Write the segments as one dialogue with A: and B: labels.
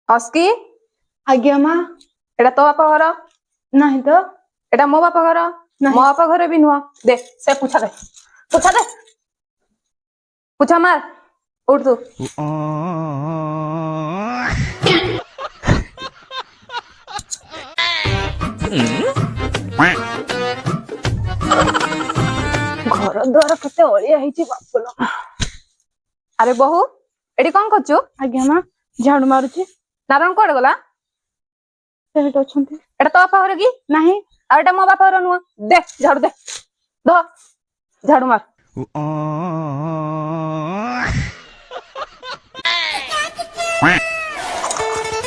A: अस्की
B: आज्ञा माँ
A: एटा तो बापा घर
B: नहीं तो
A: एटा मो बापा घर
B: नहीं।
A: मो बापा घर भी नुह दे से पूछा दे पूछा मार उठ तू
B: घर द्वार केते अलिया ହେଇଛି बापलो।
A: अरे बहु एटी कौन करछु
B: आज्ञा माँ झाड़ू मारुची
A: नारायण कोड़े गला
B: सेठ अछंती
A: एटा तो बापा घर की
B: नहीं
A: आ एटा मो बापा घर नुह दे झाड़ू दे धो झाड़ू मार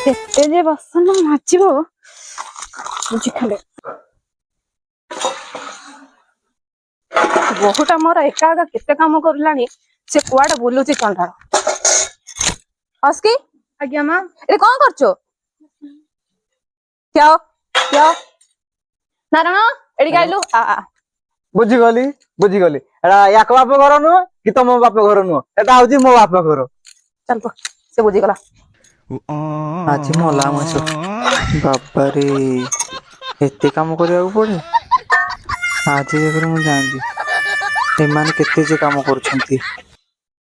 B: केते जे बसन नाचिबो बुझी खाले
A: बहुटा मोर एका एका केते काम करलानी से कुआडे बुलुची चंडाळ अस्की
B: आज्ञा माँ
A: एटी कौन करछु क्या नारायण एटी गाइलु आ
C: बुझीगली एटा याक बाप घर नुह कि तम बाप घर नुह एटा हଉଛି मो बाप घर
A: चल तो से बुझी गला
D: आज मला मास बाबा रे एते काम କରିବାକୁ ପଡେ आज देखरे ମୁଁ ଜାଣିଲି ଏମାନେ କେତେ ଯେ କାମ କରୁଛନ୍ତି।